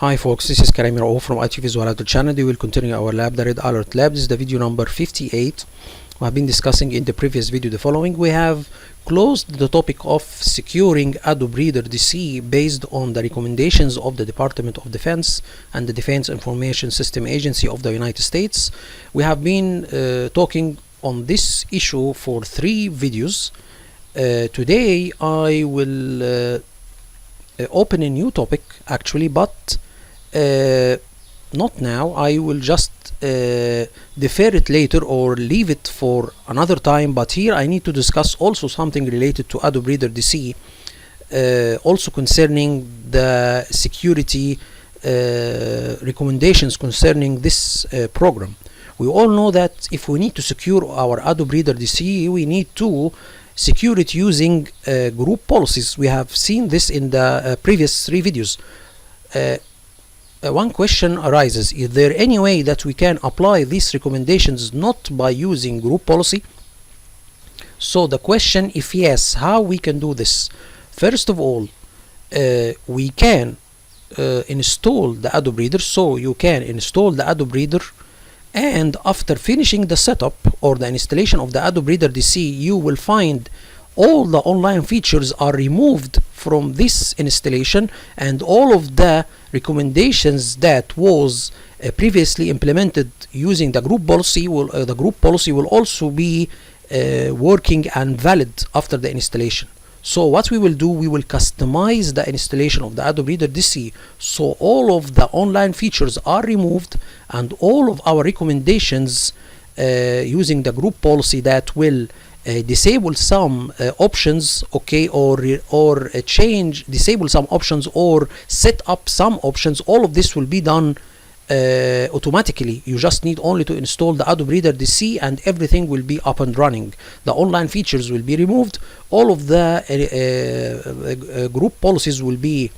Hi folks, this is Karim Rao from IT Visual channel. We will continue our lab, the Red Alert Lab. This is the video number 58. We have been discussing in the previous video the following. We have closed the topic of securing Adobe Reader DC based on the recommendations of the Department of Defense and the Defense Information System Agency of the United States. We have been talking on this issue for 3 videos. Today I will open a new topic actually, but not now. I will just defer it later or leave it for another time, but here I need to discuss also something related to Adobe Reader DC, also concerning the security recommendations concerning this program. We all know that if we need to secure our Adobe Reader DC, we need to secure it using group policies. We have seen this in the previous 3 videos. One question arises: is there any way that we can apply these recommendations not by using group policy? So the question, if yes, how we can do this? First of all, we can install the Adobe Reader. So you can install the Adobe Reader, and after finishing the setup or the installation of the Adobe Reader DC, you will find all the online features are removed from this installation, and all of the recommendations that was previously implemented using the group policy will also be working and valid after the installation. So what we will do, we will customize the installation of the Adobe Reader DC so all of the online features are removed, and all of our recommendations using the group policy that will disable some options, okay, or disable some options or set up some options. All of this will be done automatically. You just need only to install the Adobe Reader DC and everything will be up and running. The online features will be removed. All of the group policies will be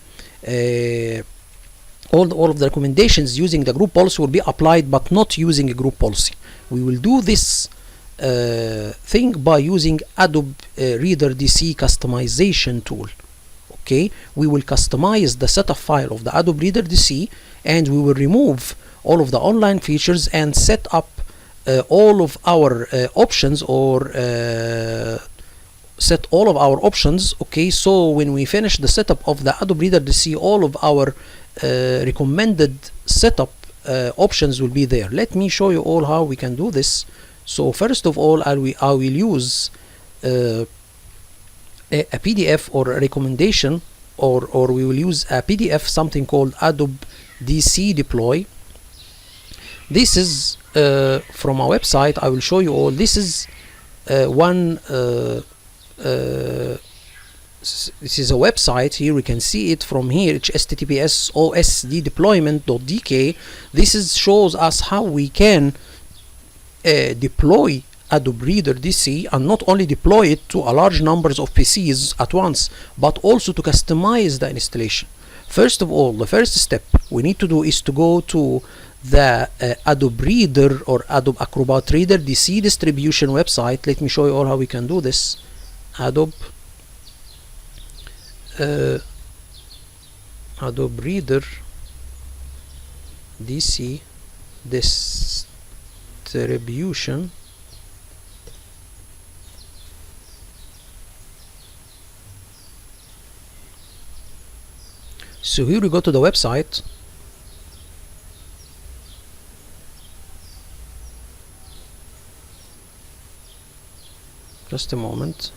all of the recommendations using the group policy will be applied, but not using a group policy. We will do this thing by using Adobe Reader DC customization tool. Okay, we will customize the setup file of the Adobe Reader DC, and we will remove all of the online features and set up all of our options, or set all of our options. Okay, so when we finish the setup of the Adobe Reader DC, all of our recommended setup options will be there. Let me show you all how we can do this. So first of all, I will use a PDF or a recommendation, or we will use a PDF, something called Adobe Dc Deploy. This is from our website. I will show you all. This is this is a website. Here we can see it from here, https osddeployment.dk. This shows us how we can deploy Adobe Reader DC, and not only deploy it to a large numbers of PCs at once, but also to customize the installation. First of all, the first step we need to do is to go to the Adobe Reader or Adobe Acrobat Reader DC distribution website. Let me show you all how we can do this. Adobe Reader DC distribution. So here we go to the website. Just a moment.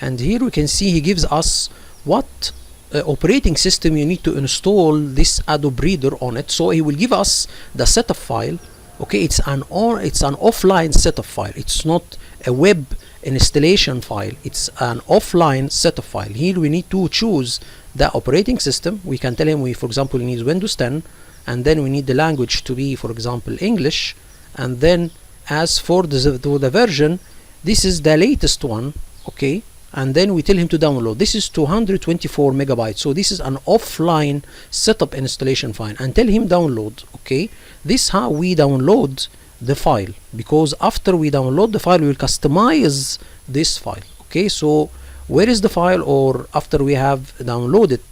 And here we can see he gives us what operating system you need to install this Adobe Reader on it. So he will give us the setup file. Okay, it's an offline setup file. It's not a web installation file. It's an offline setup file. Here we need to choose the operating system. We can tell him for example, we need Windows 10, and then we need the language to be, for example, English. And then as for the version, this is the latest one. Okay, and then we tell him to download. This is 224 megabytes, so this is an offline setup installation file, and tell him download. Okay, this is how we download the file, because after we download the file we will customize this file. Okay, so where is the file, or after we have downloaded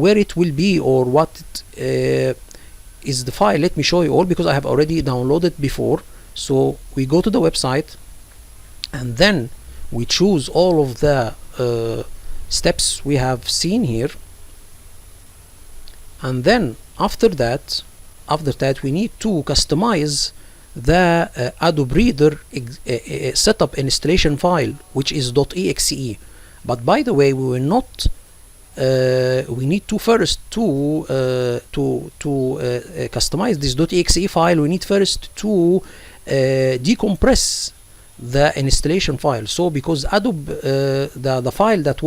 where it will be, or what is the file. Let me show you all, because I have already downloaded before. So we go to the website, and then we choose all of the steps we have seen here, and then after that we need to customize the Adobe Reader setup installation file, which is .exe. But by the way, we will not we need to first to customize this .exe file. We need first to decompress the installation file. So because Adobe the file that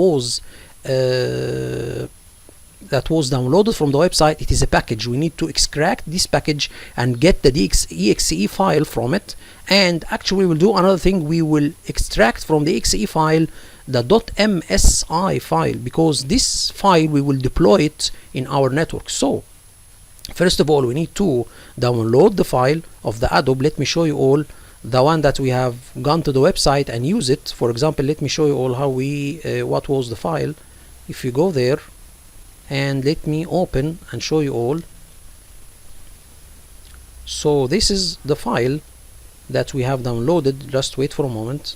was downloaded from the website, it is a package. We need to extract this package and get the .exe file from it. And actually we'll do another thing. We will extract from the .exe file the .msi file, because this file we will deploy it in our network. So first of all, we need to download the file of the Adobe. Let me show you all the one that we have gone to the website and use it. For example, let me show you all how we what was the file. If you go there, and let me open and show you all. So this is the file that we have downloaded. Just wait for a moment.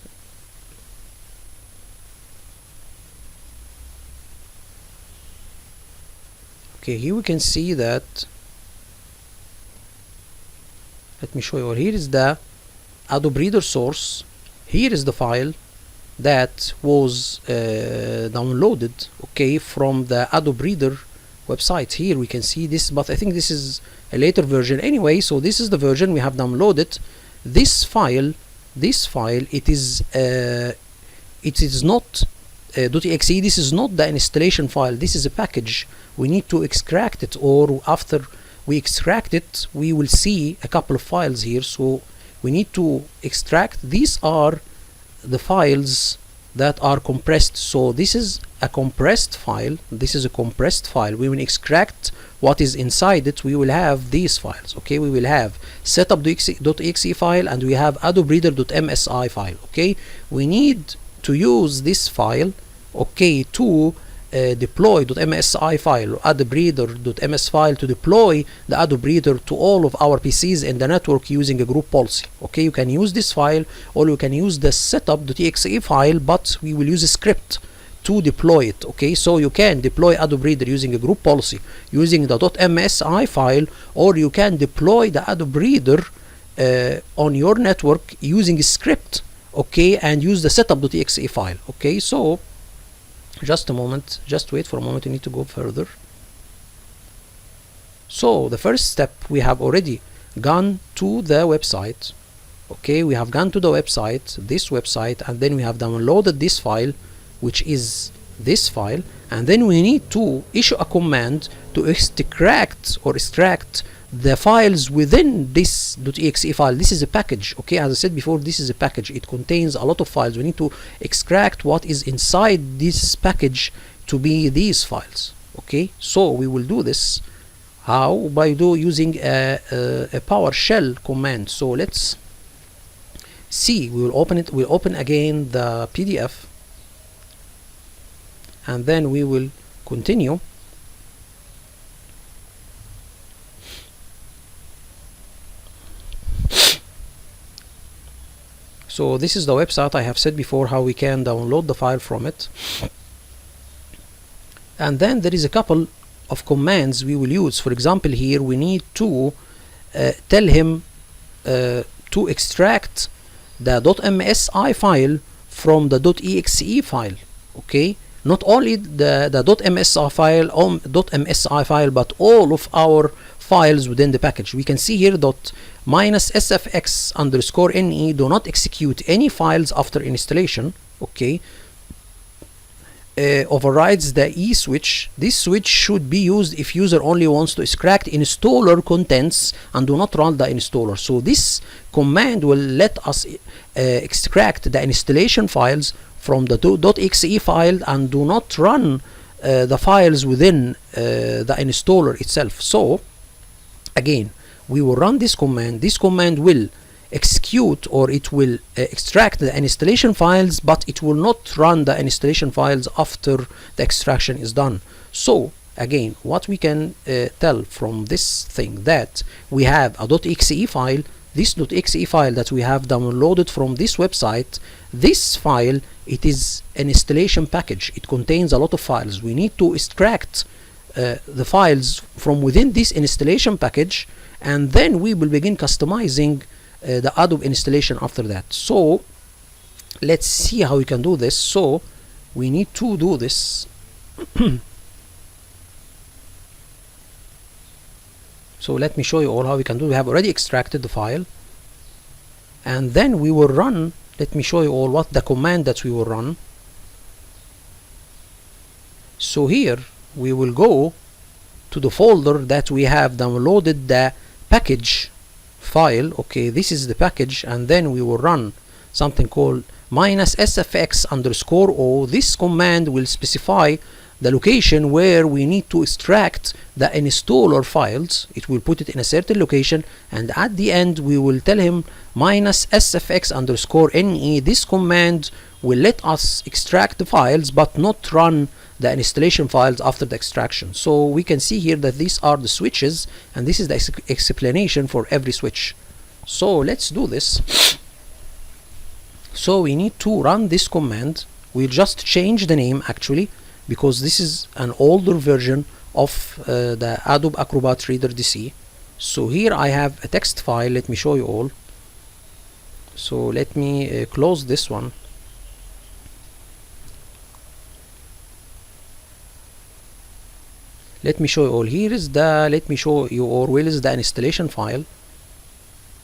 Okay, here we can see that. Let me show you. Here is the Adobe Reader source. Here is the file that was downloaded, okay, from the Adobe Reader website. Here we can see this, but I think this is a later version anyway. So this is the version we have downloaded. This file, it is not .exe. This is not the installation file. This is a package. We need to extract it, or after we extract it, we will see a couple of files here. So we need to extract. These are the files that are compressed. So this is a compressed file. This is a compressed file. We will extract what is inside it. We will have these files. Okay, we will have setup.exe file, and we have Adobe Reader.msi file. Okay, we need to use this file, okay, to deploy .msi file, Adobe Reader.ms file, to deploy the Adobe Reader to all of our PCs in the network using a group policy. Okay, you can use this file, or you can use the setup.exe file, but we will use a script to deploy it. Okay, so you can deploy Adobe Reader using a group policy using the .msi file, or you can deploy the Adobe Reader on your network using a script, okay, and use the setup.exe file. Okay, so just a moment, just wait for a moment, we need to go further. So the first step, we have already gone to the website. Okay, we have gone to the website, this website, and then we have downloaded this file, which is this file, and then we need to issue a command to extract the files within this .exe file. This is a package. Okay, as I said before, this is a package. It contains a lot of files. We need to extract what is inside this package to be these files. Okay, so we will do this. How? By using a PowerShell command. So let's see. We will open it. We'll open again the PDF, and then we will continue. So this is the website. I have said before how we can download the file from it. And then there is a couple of commands we will use. For example, here we need to tell him to extract the .msi file from the .exe file. Okay, not only the .msi file, but all of our files within the package. We can see here -sfx_ne do not execute any files after installation. Okay, overrides the E switch. This switch should be used if user only wants to extract installer contents and do not run the installer. So this command will let us extract the installation files from the .exe file and do not run the files within the installer itself. So again, we will run this command. This command will execute, or it will extract the installation files, but it will not run the installation files after the extraction is done. So again, what we can tell from this thing, that we have a .exe file. This .exe file that we have downloaded from this website, this file, it is an installation package. It contains a lot of files. We need to extract the files from within this installation package, and then we will begin customizing the Adobe installation after that. So let's see how we can do this. So we need to do this. So let me show you all how we can do. We have already extracted the file, and then we will run. Let me show you all what the command that we will run. So here we will go to the folder that we have downloaded the package file. Okay, this is the package, and then we will run something called -sfx_o. This command will specify the location where we need to extract the installer files. It will put it in a certain location, and at the end we will tell him -sfx_ne. This command will let us extract the files but not run the installation files after the extraction. So we can see here that these are the switches, and this is the explanation for every switch. So let's do this. So we need to run this command. We'll just change the name actually, because this is an older version of the Adobe Acrobat Reader DC. So here I have a text file. Let me show you all. So let me close this one. Let me show you all. Here is the, let me show you all where is the installation file.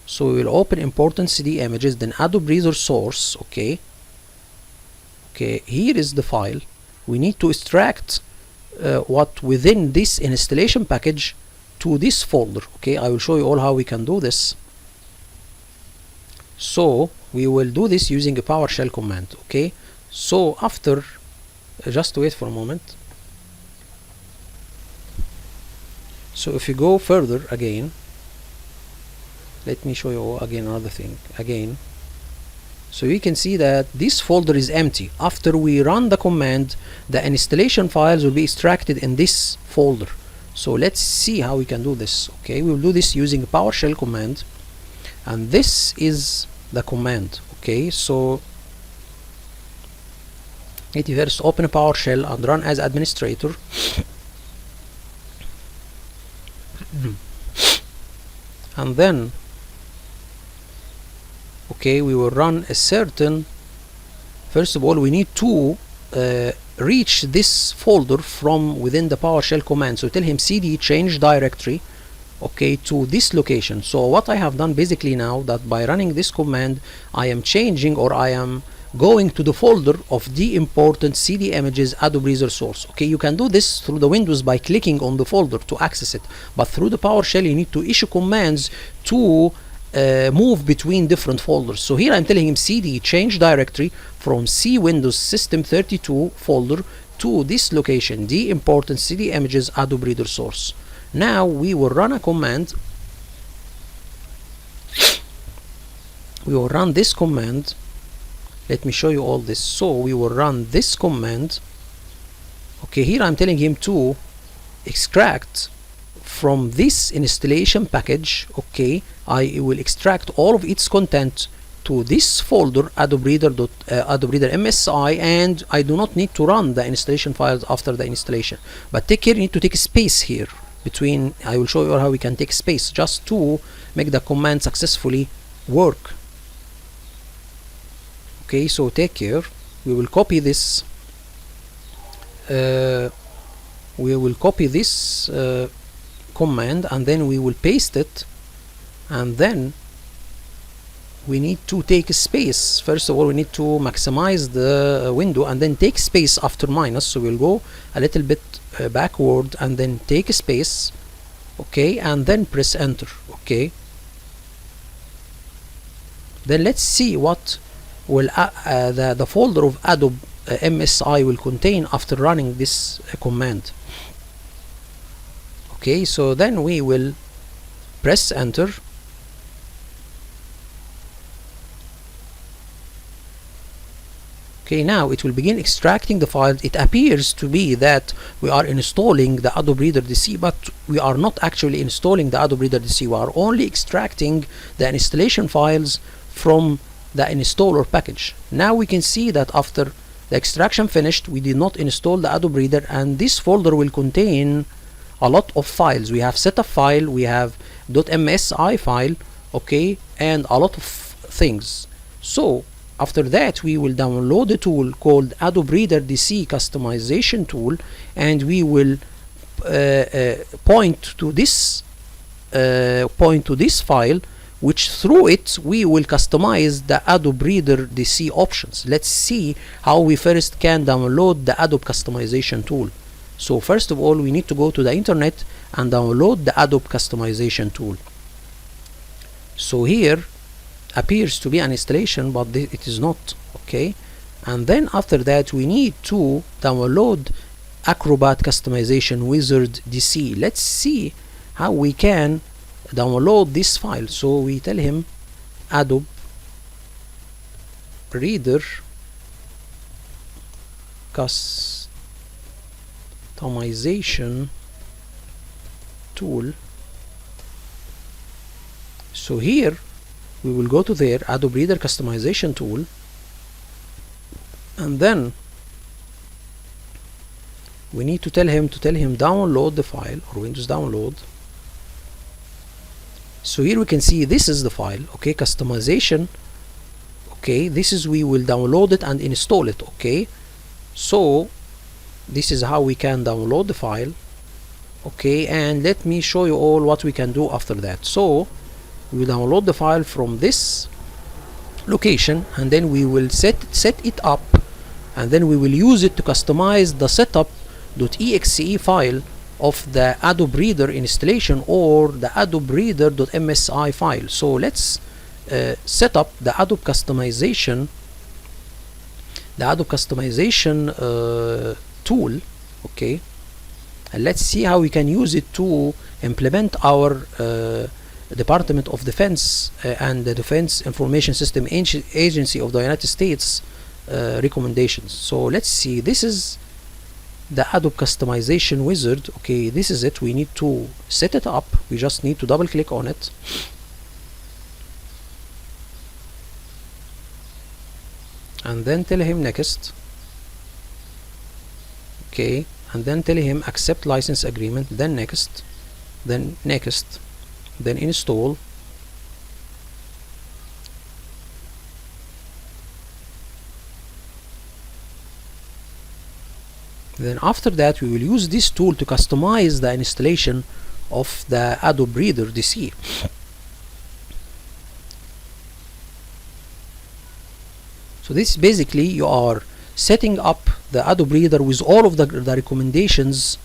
So we will open important CD images, then Adobe Reader source. Okay, here is the file. We need to extract what within this installation package to this folder. Okay, I will show you all how we can do this. So we will do this using a PowerShell command. Okay, so after, just wait for a moment. So if you go further again, let me show you again another thing again. So you can see that this folder is empty. After we run the command, the installation files will be extracted in this folder. So let's see how we can do this. Okay, we will do this using a PowerShell command, and this is the command. Okay, so let me first open a PowerShell and run as administrator. And then okay, we will run a certain, first of all we need to reach this folder from within the PowerShell command. So tell him cd change directory, okay, to this location. So what I have done basically now, that by running this command I am changing, or I am going to the folder of the important CD images Adobe Reader source. Okay, you can do this through the Windows by clicking on the folder to access it, but through the PowerShell you need to issue commands to move between different folders. So here I'm telling him cd change directory from C Windows System 32 folder to this location, the important CD images Adobe Reader source. Now we will run a command. We will run this command. Let me show you all this. So we will run this command. Okay, here I'm telling him to extract from this installation package. Okay, I will extract all of its content to this folder Adobe Reader MSI, and I do not need to run the installation files after the installation. But take care, you need to take space here between. I will show you how we can take space just to make the command successfully work. Okay, so take care. We will copy this. Command, and then we will paste it, and then we need to take space. First of all, we need to maximize the window and then take space after minus. So we'll go a little bit backward and then take a space. Okay, and then press enter. Okay, then let's see what will the folder of Adobe MSI will contain after running this command. Okay, so then we will press enter, Okay, now it will begin extracting the files. It appears to be that we are installing the Adobe Reader DC, but we are not actually installing the Adobe Reader DC. We are only extracting the installation files from the installer package. Now we can see that after the extraction finished, we did not install the Adobe Reader, and this folder will contain a lot of files. We have setup file, we have .msi file, okay, and a lot of things. So after that, we will download a tool called Adobe Reader DC customization tool, and we will point to this file, which through it we will customize the Adobe Reader DC options. Let's see how we first can download the Adobe customization tool. So first of all, we need to go to the internet and download the Adobe customization tool. So here appears to be an installation, but it is not, okay. And then after that, we need to download Acrobat customization wizard DC. Let's see how we can download this file. So we tell him Adobe Reader customization tool. So here we will go to there, Adobe Reader customization tool, and then we need to tell him download the file, or Windows download. So here we can see this is the file, okay, customization, okay, this is, we will download it and install it, okay. So this is how we can download the file, okay, and let me show you all what we can do after that. So we will download the file from this location, and then we will set it up, and then we will use it to customize the setup.exe file of the Adobe Reader installation, or the Adobe Reader.msi file. So let's set up the Adobe customization tool, okay, and let's see how we can use it to implement our Department of Defense and the Defense Information System Agency of the United States recommendations. So let's see, this is the Adobe customization wizard, okay, this is it. We need to set it up. We just need to double click on it, and then tell him next, okay, and then tell him accept license agreement, then next, then next, then install. Then after that, we will use this tool to customize the installation of the Adobe Reader DC. So this basically, you are setting up the Adobe Reader with all of the recommendations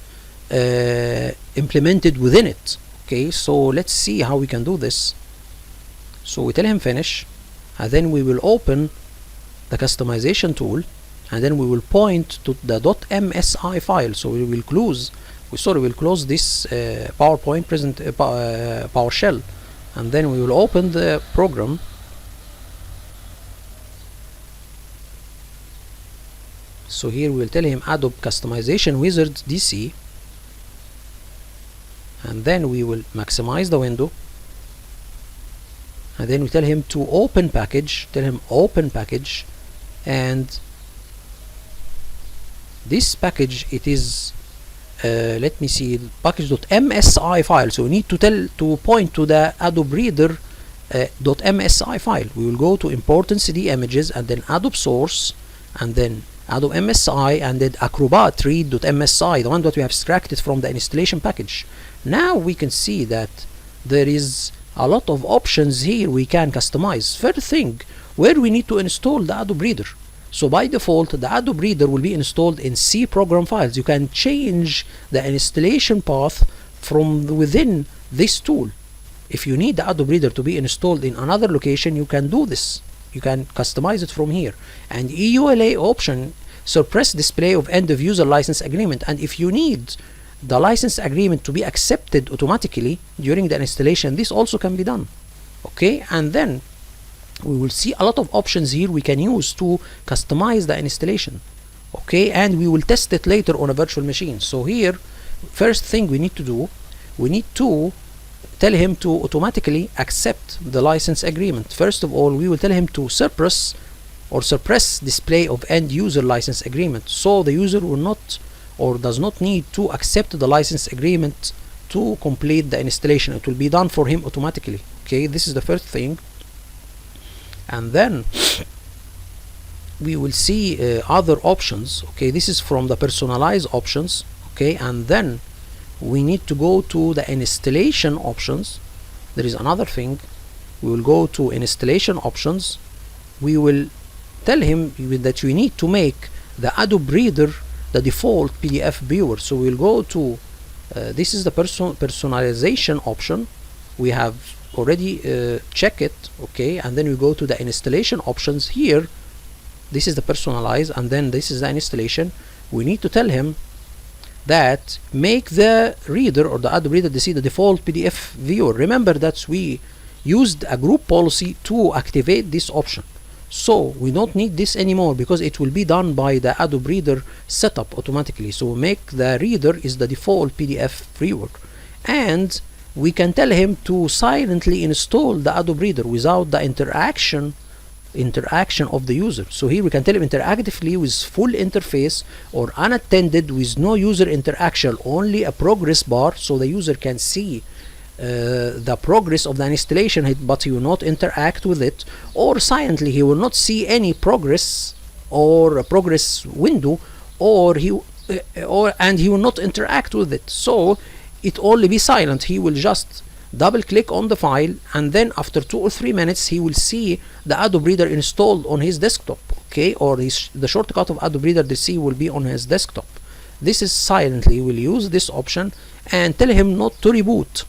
implemented within it. Okay, so let's see how we can do this. So we tell him finish, and then we will open the customization tool, and then we will point to the .msi file. So we will close this PowerPoint PowerShell, and then we will open the program. So here we will tell him Adobe customization wizard DC, and then we will maximize the window, and then we tell him to open package, and this package, it is let me see, package.msi file. So we need to point to the Adobe Reader .msi file. We will go to important CD images, and then Adobe source, and then Adobe MSI, and then Acrobat read.msi, the one that we have extracted from the installation package. Now we can see that there is a lot of options here we can customize. First thing, where we need to install the Adobe Reader. So by default, the Adobe Reader will be installed in C program files. You can change the installation path from within this tool. If you need the Adobe Reader to be installed in another location, you can do this. You can customize it from here. And EULA option, suppress display of end of user license agreement. And if you need the license agreement to be accepted automatically during the installation, this also can be done. Okay, and then we will see a lot of options here we can use to customize the installation. Okay, and we will test it later on a virtual machine. So here, first thing we need to do, we need to tell him to automatically accept the license agreement. First of all, we will tell him to suppress display of end user license agreement, so the user will not or does not need to accept the license agreement to complete the installation. It will be done for him automatically. Okay, this is the first thing. And then we will see other options. Okay, this is from the personalized options. Okay, and then we need to go to the installation options. There is another thing. We will go to installation options. We will tell him that we need to make the Adobe Reader the default PDF viewer. So we'll go to this is the personalization option. We have already checked it. Okay, and then we go to the installation options. Here this is the personalize, and then this is the installation. We need to tell him that make the reader or the Adobe Reader DC the default PDF viewer. Remember that we used a group policy to activate this option, so we don't need this anymore because it will be done by the Adobe Reader setup automatically. So make the reader is the default PDF viewer, and we can tell him to silently install the Adobe Reader without the interaction of the user. So here we can tell him interactively with full interface or unattended with no user interaction, only a progress bar, so the user can see the progress of the installation, but he will not interact with it, or silently he will not see any progress or a progress window, and he will not interact with it. So it only be silent. He will just double click on the file, and then after 2 or 3 minutes he will see the Adobe Reader installed on his desktop. Okay, or the shortcut of Adobe Reader DC will be on his desktop. This is silently. We'll use this option and tell him not to reboot.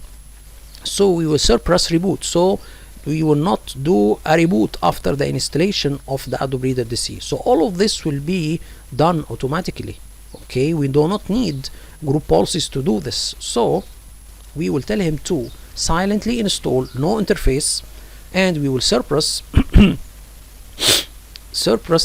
So we will suppress reboot, so we will not do a reboot after the installation of the Adobe Reader DC. So all of this will be done automatically. Okay, we do not need group policies to do this. So we will tell him to silently install, no interface, and we will suppress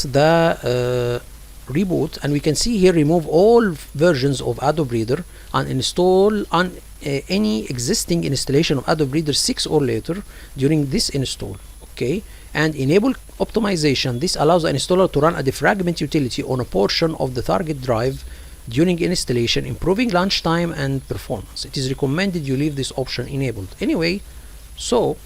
the reboot. And we can see here remove all versions of Adobe Reader and install on any existing installation of Adobe Reader 6 or later during this install. Okay, and enable optimization. This allows the installer to run a defragment utility on a portion of the target drive during installation, improving launch time and performance. It is recommended you leave this option enabled. Anyway, so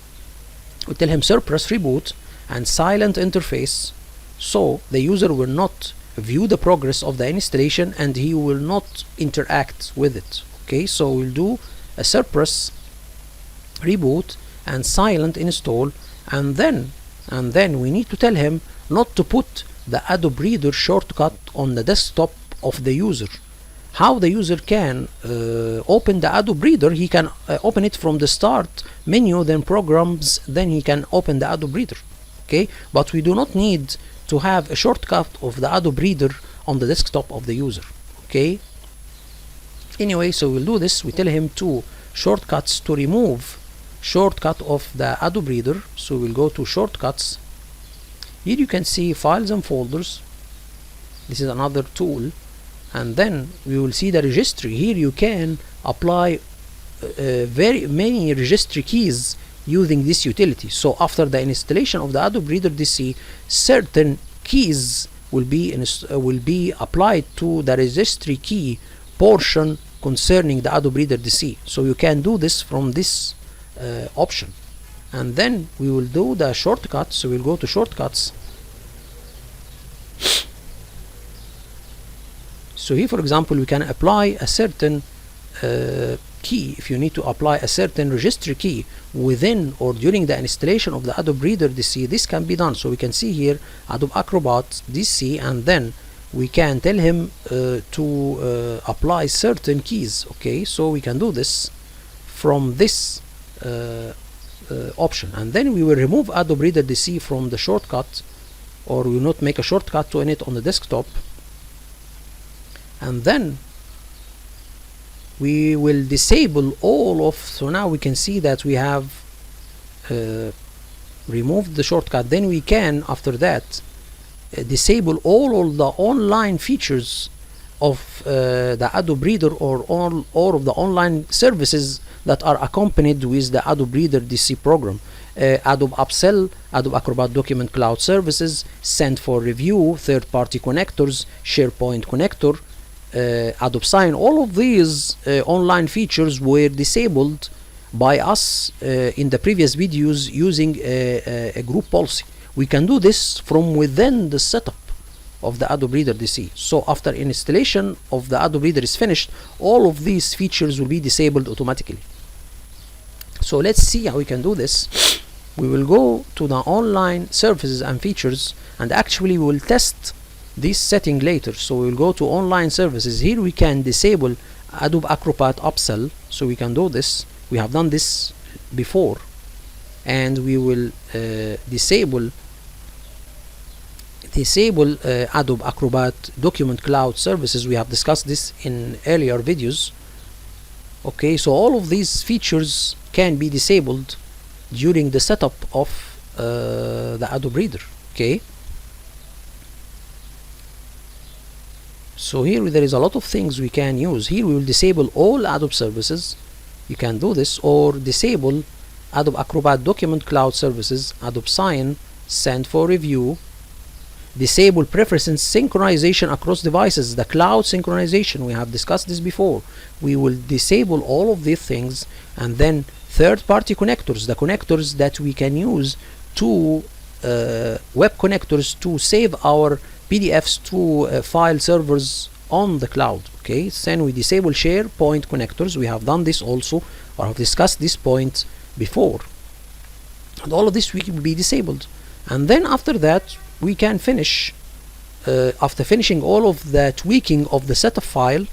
we tell him suppress reboot and silent interface, so the user will not view the progress of the installation and he will not interact with it. Okay, so we'll do a suppress reboot and silent install, and then we need to tell him not to put the Adobe Reader shortcut on the desktop of the user. How the user can open the Adobe Reader? He can open it from the start menu, then programs, then he can open the Adobe Reader. Okay, but we do not need to have a shortcut of the Adobe Reader on the desktop of the user. Okay, anyway, so we'll do this. We tell him to shortcuts to remove shortcut of the Adobe Reader. So we'll go to shortcuts. Here you can see files and folders. This is another tool, and then we will see the registry. Here you can apply very many registry keys using this utility. So after the installation of the Adobe Reader DC, certain keys will be applied to the registry key portion concerning the Adobe Reader DC. So you can do this from this option, and then we will do the shortcuts. So we'll go to shortcuts. So here, for example, we can apply a certain key. If you need to apply a certain registry key within or during the installation of the Adobe Reader DC, this can be done. So we can see here Adobe Acrobat DC, and then we can tell him to apply certain keys. Okay, so we can do this from this option, and then we will remove Adobe Reader DC from the shortcut, or we will not make a shortcut to it on the desktop. And then we will disable all of, so now we can see that we have remove the shortcut, then we can after that disable all the online features of the Adobe Reader or all of the online services that are accompanied with the Adobe Reader DC program. Adobe Upsell, Adobe Acrobat Document Cloud Services, Send for Review, third-party connectors, SharePoint connector, Adobe Sign. All of these online features were disabled by us in the previous videos using a group policy. We can do this from within the setup of the Adobe Reader DC. So after installation of the Adobe Reader is finished, all of these features will be disabled automatically. So let's see how we can do this. We will go to the online services and features, and actually we will test this setting later. So we will go to online services. Here we can disable Adobe Acrobat Upsell. So we can do this. We have done this before, and we will disable Adobe Acrobat Document Cloud Services. We have discussed this in earlier videos. Okay, so all of these features can be disabled during the setup of the Adobe Reader. Okay, so here there is a lot of things we can use. Here we will disable all Adobe services. You can do this, or disable Adobe Acrobat Document Cloud Services, Adobe Sign, Send for Review, disable preferences synchronization across devices, the cloud synchronization. We have discussed this before. We will disable all of these things, and then third-party connectors, the connectors that we can use to web connectors to save our PDFs to file servers on the cloud. Okay, then we disable SharePoint connectors. We have done this also, or have discussed this point before, and all of this will be disabled. And then after that we can finish, after finishing all of the tweaking of the setup file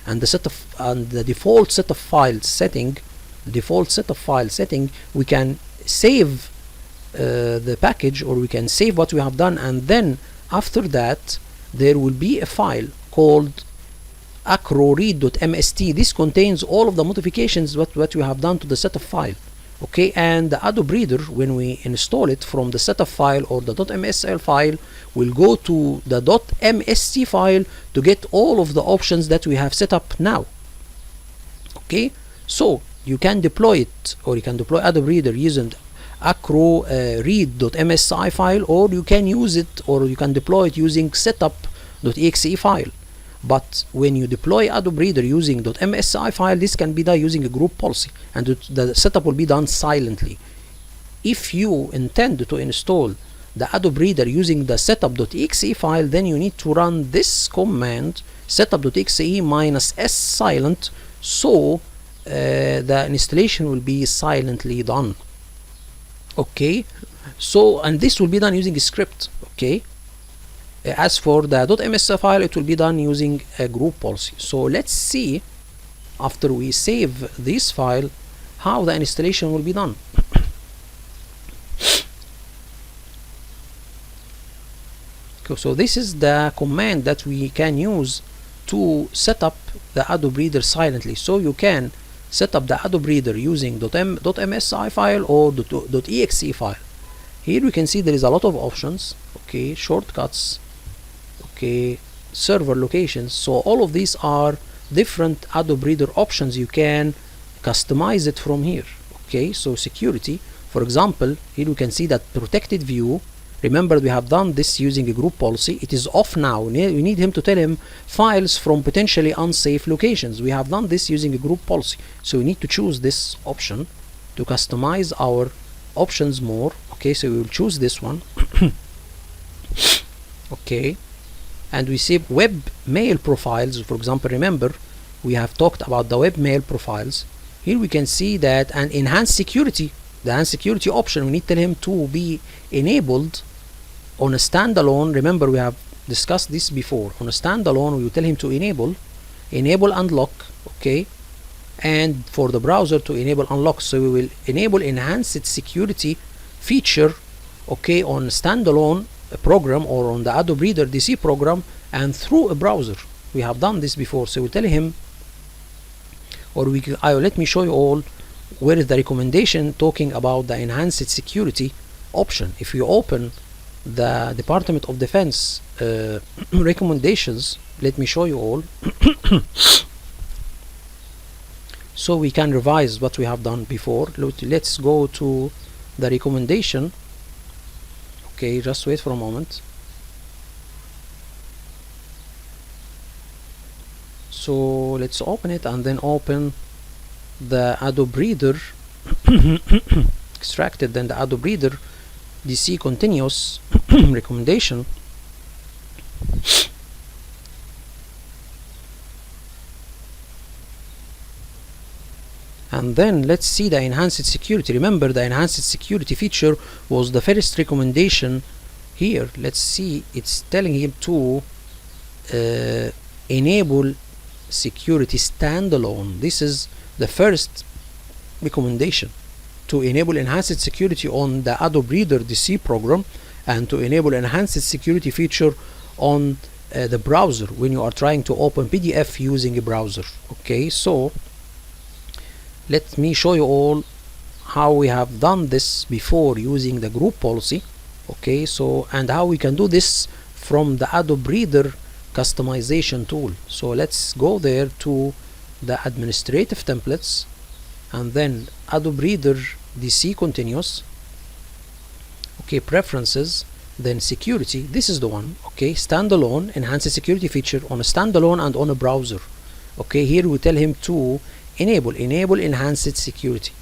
and the default setup file setting, we can save the package, or we can save what we have done, and then after that there will be a file called acroread.mst. This contains all of the modifications what we have done to the setup file. Okay, and the Adobe Reader, when we install it from the setup file or the .msl file, will go to the .mst file to get all of the options that we have set up now. Okay, so you can deploy it, or you can deploy Adobe Reader using acroread.msi file, or you can use it, or you can deploy it using setup.exe file. But when you deploy Adobe Reader using .msi file, this can be done using a group policy, and the setup will be done silently. If you intend to install the Adobe Reader using the setup.exe file, then you need to run this command, setup.exe -s silent, so the installation will be silently done. Okay, so, and this will be done using a script. Okay, as for the .ms file, it will be done using a group policy. So let's see, after we save this file, how the installation will be done. Okay, so this is the command that we can use to set up the Adobe Reader silently. So you can set up the Adobe Reader using .msi file or .exe file. Here we can see there is a lot of options. Okay, shortcuts, okay, server locations. So all of these are different Adobe Reader options. You can customize it from here. Okay, so security, for example, here we can see that protected view. Remember, we have done this using a group policy. It is off now. We need him to tell him files from potentially unsafe locations. We have done this using a group policy. So we need to choose this option to customize our options more. Okay, so we will choose this one. Okay, and we see webmail profiles. For example, remember, we have talked about the webmail profiles. Here we can see that, and enhanced security, the enhanced security option, we need to tell him to be enabled on a standalone. Remember, we have discussed this before. On a standalone, we will tell him to enable unlock. Okay, and for the browser to enable unlock. So we will enable enhanced security feature, okay, on standalone program or on the Adobe Reader DC program and through a browser. We have done this before. So we tell him, or let me show you all where is the recommendation talking about the enhanced security option. If you open the Department of Defense recommendations, let me show you all. So we can revise what we have done before. Let's go to the recommendation. Okay, just wait for a moment. So let's open it and then open the Adobe Reader extracted, then the Adobe Reader DC continuous recommendation. And then let's see the enhanced security. Remember, the enhanced security feature was the first recommendation here. Let's see, it's telling him to enable security standalone. This is the first recommendation, to enable enhanced security on the Adobe Reader DC program, and to enable enhanced security feature on the browser when you are trying to open PDF using a browser. Okay, so let me show you all how we have done this before using the group policy. Okay, so and how we can do this from the Adobe Reader customization tool. So let's go there to the administrative templates, and then Adobe Reader DC continuous. Okay, preferences, then security. This is the one. Okay, standalone, enhanced security feature on a standalone and on a browser. Okay, here we tell him to enable enhanced security.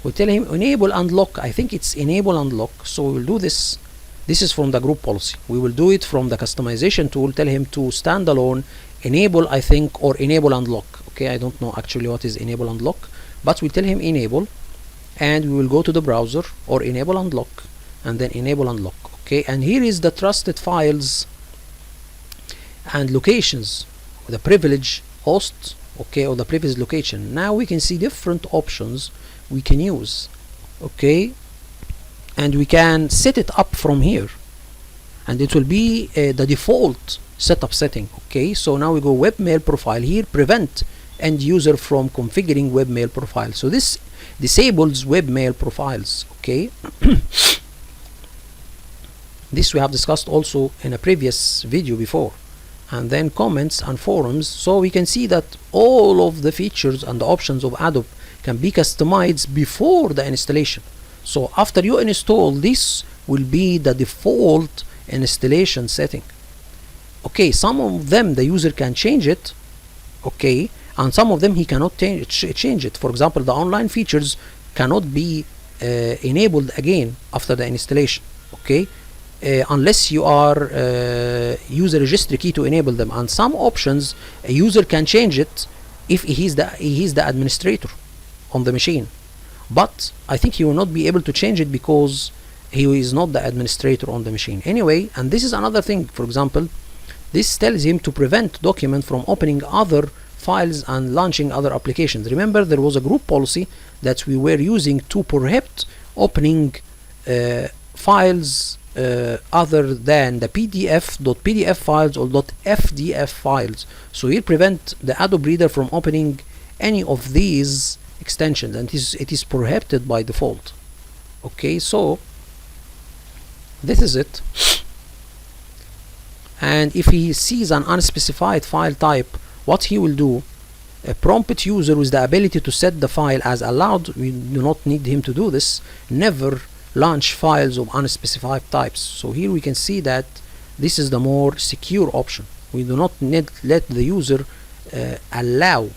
We tell him enable and lock. I think it's enable and lock. So we will do this. This is from the group policy. We will do it from the customization tool. Tell him to standalone enable, I think, or enable and lock. Okay, I don't know actually what is enable and lock, but we tell him enable, and we will go to the browser or enable and lock, and then enable and lock. Okay, and here is the trusted files and locations, the privilege host. Okay, or the previous location. Now we can see different options we can use. Okay, and we can set it up from here, and it will be the default setup setting. Okay, so now we go Webmail Profile. Here, prevent end user from configuring Webmail Profile. So this disables Webmail Profiles. Okay, this we have discussed also in a previous video before. And then comments and forums. So we can see that all of the features and the options of Adobe can be customized before the installation. So after you install, this will be the default installation setting. Okay, some of them the user can change it. Okay, and some of them he cannot change it. For example, the online features cannot be enabled again after the installation. Okay, unless you are use a registry key to enable them. And some options a user can change it if he's the administrator on the machine, but I think he will not be able to change it because he is not the administrator on the machine anyway. And this is another thing. For example, this tells him to prevent document from opening other files and launching other applications. Remember, there was a group policy that we were using to prohibit opening files other than the .pdf files or .fdf files. So here prevent the Adobe Reader from opening any of these extensions, and it is prohibited by default. Okay, so this is it. And if he sees an unspecified file type, what he will do, a prompt user with the ability to set the file as allowed, we do not need him to do this, never launch files of unspecified types. So here we can see that this is the more secure option. We do not need let the user allow,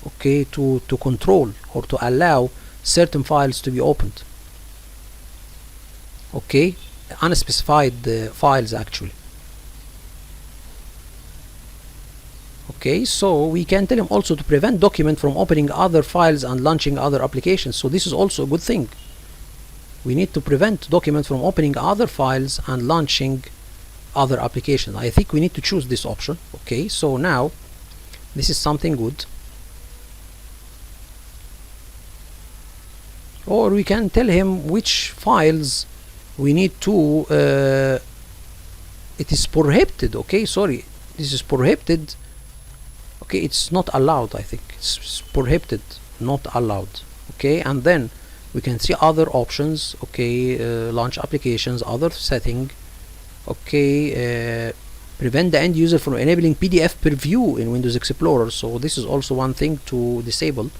okay, to control or to allow certain files to be opened. Okay, unspecified files actually. Okay, so we can tell him also to prevent document from opening other files and launching other applications. So this is also a good thing. We need to prevent document from opening other files and launching other applications. I think we need to choose this option. Okay, so now this is something good. Or we can tell him which files we need to it is prohibited. Okay, sorry, this is prohibited. Okay, it's not allowed. I think it's prohibited, not allowed. Okay, and then we can see other options. Okay, launch applications, other setting. Okay, prevent the end user from enabling PDF preview in Windows Explorer, so this is also one thing to disable.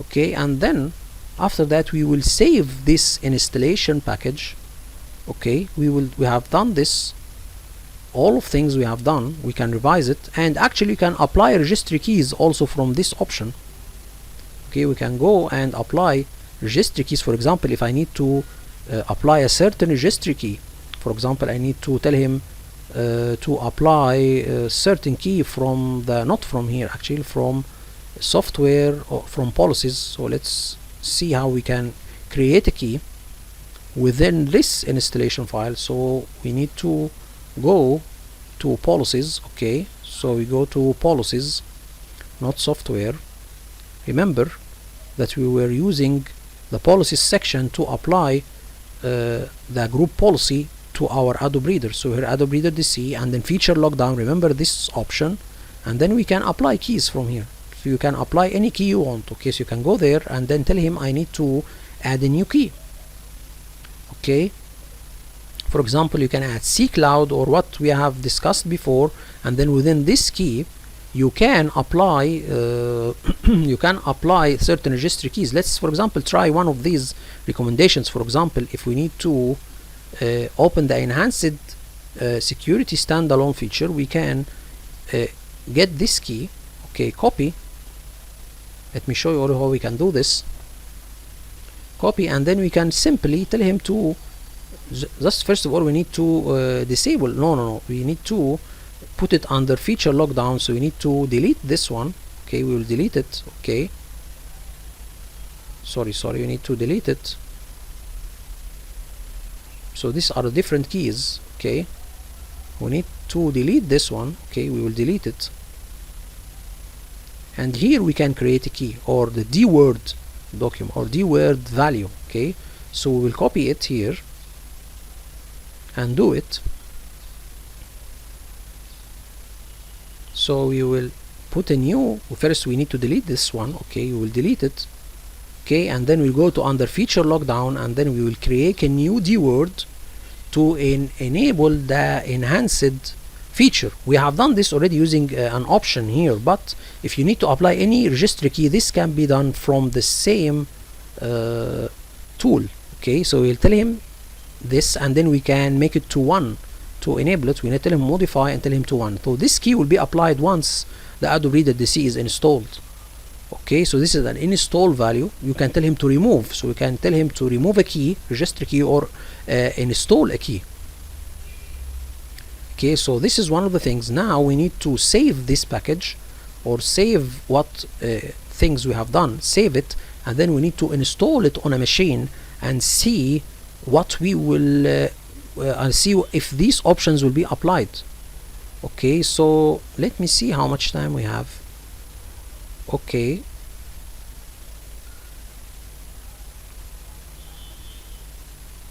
Okay, and then after that we will save this installation package. Okay, we have done this, all of things we have done. We can revise it, and actually you can apply registry keys also from this option. Okay, we can go and apply registry keys. For example, if I need to apply a certain registry key, for example, I need to tell him to apply a certain key from the, not from here actually, from software or from policies. So let's see how we can create a key within this installation file. So we need to go to policies. Okay, so we go to policies, not software. Remember that we were using the policies section to apply the group policy to our Adobe Reader. So here Adobe Reader DC, and then feature lockdown, remember this option, and then we can apply keys from here. So you can apply any key you want. Okay, so you can go there and then tell him I need to add a new key. Okay, for example, you can add C Cloud or what we have discussed before, and then within this key you can apply you can apply certain registry keys. Let's, for example, try one of these recommendations. For example, if we need to open the enhanced security standalone feature, we can get this key. Okay, copy. Let me show you how we can do this. Copy, and then we can simply tell him to just, first of all, we need to disable. No, we need to put it under feature lockdown, so we need to delete this one. Okay, we will delete it. Okay, sorry, we need to delete it. So these are the different keys. Okay, we need to delete this one. Okay, we will delete it, and here we can create a key, or the D word document, or D word value. Okay, so we will copy it here and do it. So we will put a new, first we need to delete this one. Okay, we will delete it. Okay, and then we'll go to under feature lockdown, and then we will create a new D word to enable the enhanced feature. We have done this already using an option here, but if you need to apply any registry key, this can be done from the same tool. Okay, so we'll tell him this, and then we can make it to 1 to enable it. We need to tell him modify and tell him to 1. So this key will be applied once the Adobe Reader DC is installed. Okay, so this is an install value. You can tell him to remove, so we can tell him to remove a key, registry key, or install a key. Okay, so this is one of the things. Now we need to save this package, or save what things we have done, save it, and then we need to install it on a machine and see what we will see if these options will be applied. Okay, so let me see how much time we have. Okay,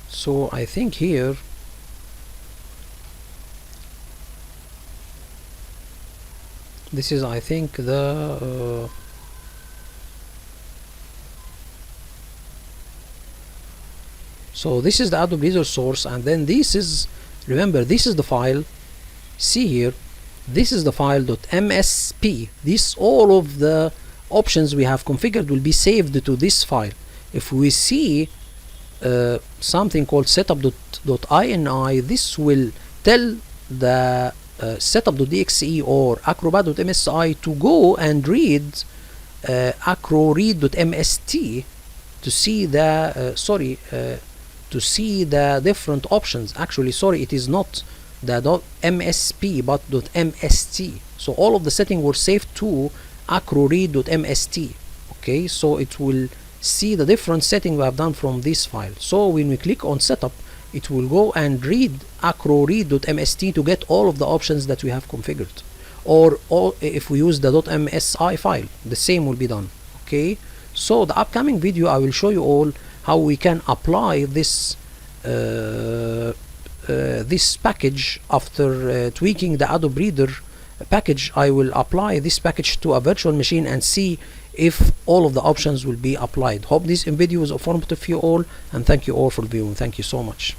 so I think here this is, I think, the so this is the Adobe Reader source, and then this is, remember, this is the file. See here, this is the file .msp. This, all of the options we have configured will be saved to this file. If we see something called setup.ini, this will tell the setup.exe or acrobat.msi to go and read acroread.mst to see the to see the different options. Actually, sorry, it is not the .msp but .mst. So all of the settings were saved to acroread.mst. Okay, so it will see the different settings we have done from this file. So when we click on setup, it will go and read acroread.mst to get all of the options that we have configured. Or if we use the .msi file, the same will be done. Okay, so the upcoming video I will show you all how we can apply this this package after tweaking the Adobe Reader package. I will apply this package to a virtual machine and see if all of the options will be applied. Hope this video was informative for you all, and thank you all for viewing. Thank you so much.